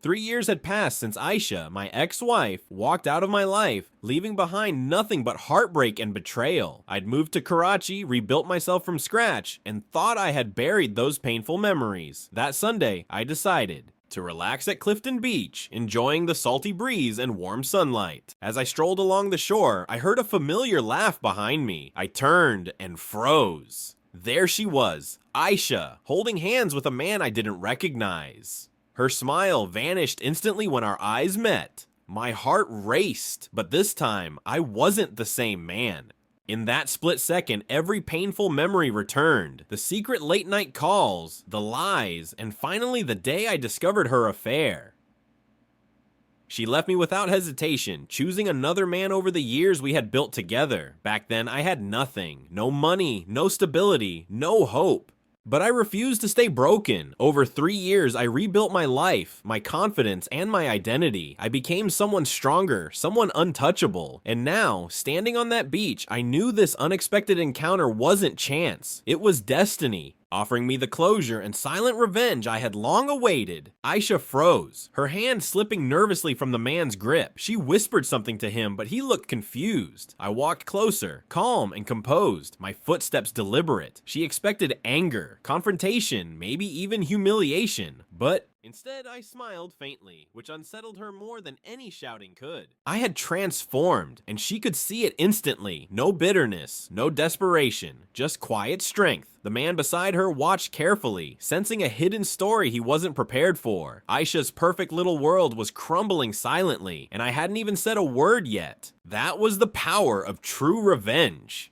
3 years had passed since Ayesha, my ex-wife, walked out of my life, leaving behind nothing but heartbreak and betrayal. I'd moved to Karachi, rebuilt myself from scratch, and thought I had buried those painful memories. That Sunday, I decided to relax at Clifton Beach, enjoying the salty breeze and warm sunlight. As I strolled along the shore, I heard a familiar laugh behind me. I turned and froze. There she was, Ayesha, holding hands with a man I didn't recognize. Her smile vanished instantly when our eyes met. My heart raced, but this time, I wasn't the same man. In that split second, every painful memory returned. The secret late-night calls, the lies, and finally the day I discovered her affair. She left me without hesitation, choosing another man over the years we had built together. Back then, I had nothing. No money, no stability, no hope. But I refused to stay broken. Over 3 years, I rebuilt my life, my confidence, and my identity. I became someone stronger, someone untouchable. And now, standing on that beach, I knew this unexpected encounter wasn't chance. It was destiny, offering me the closure and silent revenge I had long awaited. Ayesha froze, her hand slipping nervously from the man's grip. She whispered something to him, but he looked confused. I walked closer, calm and composed, my footsteps deliberate. She expected anger, confrontation, maybe even humiliation, but instead, I smiled faintly, which unsettled her more than any shouting could. I had transformed, and she could see it instantly. No bitterness, no desperation, just quiet strength. The man beside her watched carefully, sensing a hidden story he wasn't prepared for. Ayesha's perfect little world was crumbling silently, and I hadn't even said a word yet. That was the power of true revenge.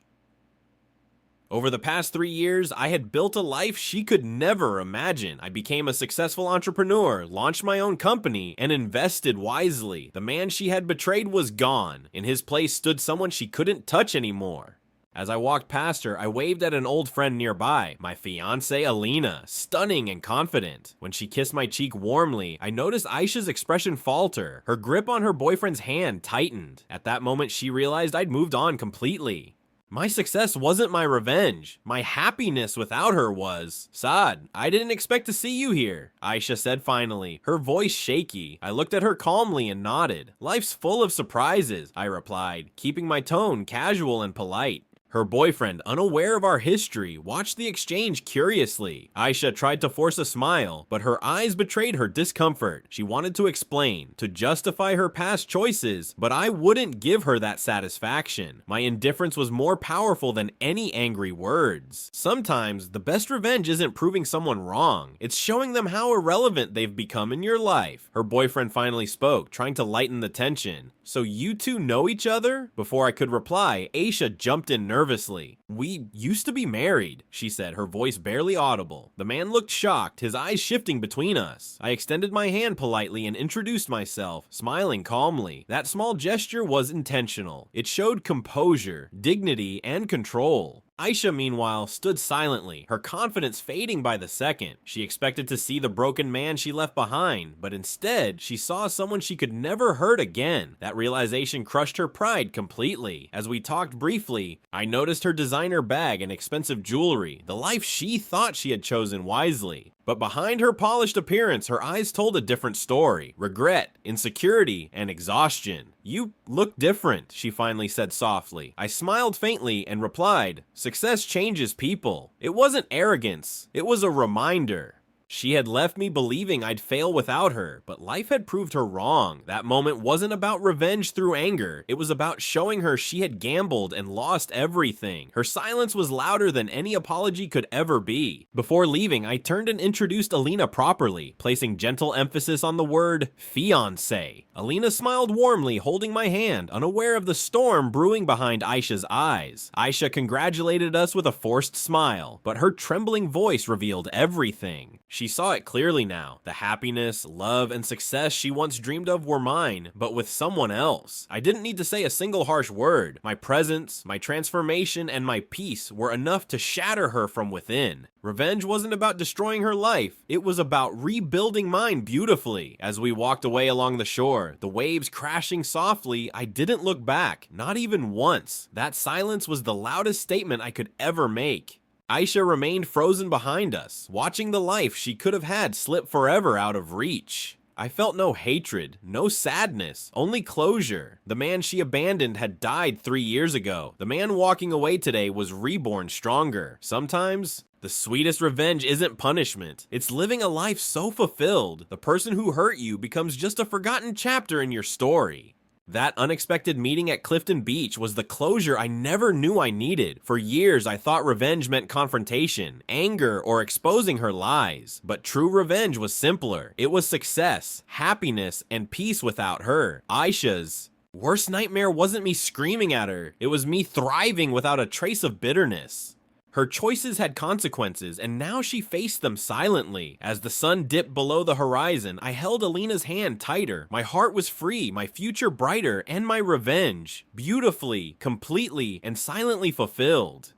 Over the past 3 years, I had built a life she could never imagine. I became a successful entrepreneur, launched my own company, and invested wisely. The man she had betrayed was gone. In his place stood someone she couldn't touch anymore. As I walked past her, I waved at an old friend nearby, my fiancée Alina, stunning and confident. When she kissed my cheek warmly, I noticed Ayesha's expression falter. Her grip on her boyfriend's hand tightened. At that moment, she realized I'd moved on completely. My success wasn't my revenge. My happiness without her was. Saad, I didn't expect to see you here, Ayesha said finally, her voice shaky. I looked at her calmly and nodded. Life's full of surprises, I replied, keeping my tone casual and polite. Her boyfriend, unaware of our history, watched the exchange curiously. Ayesha tried to force a smile, but her eyes betrayed her discomfort. She wanted to explain, to justify her past choices, but I wouldn't give her that satisfaction. My indifference was more powerful than any angry words. Sometimes, the best revenge isn't proving someone wrong. It's showing them how irrelevant they've become in your life. Her boyfriend finally spoke, trying to lighten the tension. So you two know each other? Before I could reply, Ayesha jumped in nervously. We used to be married, she said, her voice barely audible. The man looked shocked, his eyes shifting between us. I extended my hand politely and introduced myself, smiling calmly. That small gesture was intentional. It showed composure, dignity, and control. Ayesha, meanwhile, stood silently, her confidence fading by the second. She expected to see the broken man she left behind, but instead, she saw someone she could never hurt again. That realization crushed her pride completely. As we talked briefly, I noticed her designer bag and expensive jewelry, the life she thought she had chosen wisely. But behind her polished appearance, her eyes told a different story. Regret, insecurity, and exhaustion. You look different, she finally said softly. I smiled faintly and replied, success changes people. It wasn't arrogance, it was a reminder. She had left me believing I'd fail without her, but life had proved her wrong. That moment wasn't about revenge through anger. It was about showing her she had gambled and lost everything. Her silence was louder than any apology could ever be. Before leaving, I turned and introduced Alina properly, placing gentle emphasis on the word fiancé. Alina smiled warmly, holding my hand, unaware of the storm brewing behind Ayesha's eyes. Ayesha congratulated us with a forced smile, but her trembling voice revealed everything. She saw it clearly now. The happiness, love, and success she once dreamed of were mine, but with someone else. I didn't need to say a single harsh word. My presence, my transformation, and my peace were enough to shatter her from within. Revenge wasn't about destroying her life. It was about rebuilding mine beautifully. As we walked away along the shore, the waves crashing softly, I didn't look back, not even once. That silence was the loudest statement I could ever make. Ayesha remained frozen behind us, watching the life she could have had slip forever out of reach. I felt no hatred, no sadness, only closure. The man she abandoned had died 3 years ago. The man walking away today was reborn stronger. Sometimes, the sweetest revenge isn't punishment. It's living a life so fulfilled. The person who hurt you becomes just a forgotten chapter in your story. That unexpected meeting at Clifton Beach was the closure I never knew I needed. For years, I thought revenge meant confrontation, anger, or exposing her lies. But true revenge was simpler. It was success, happiness, and peace without her. Ayesha's worst nightmare wasn't me screaming at her. It was me thriving without a trace of bitterness. Her choices had consequences, and now she faced them silently. As the sun dipped below the horizon, I held Alina's hand tighter. My heart was free, my future brighter, and my revenge beautifully, completely, and silently fulfilled.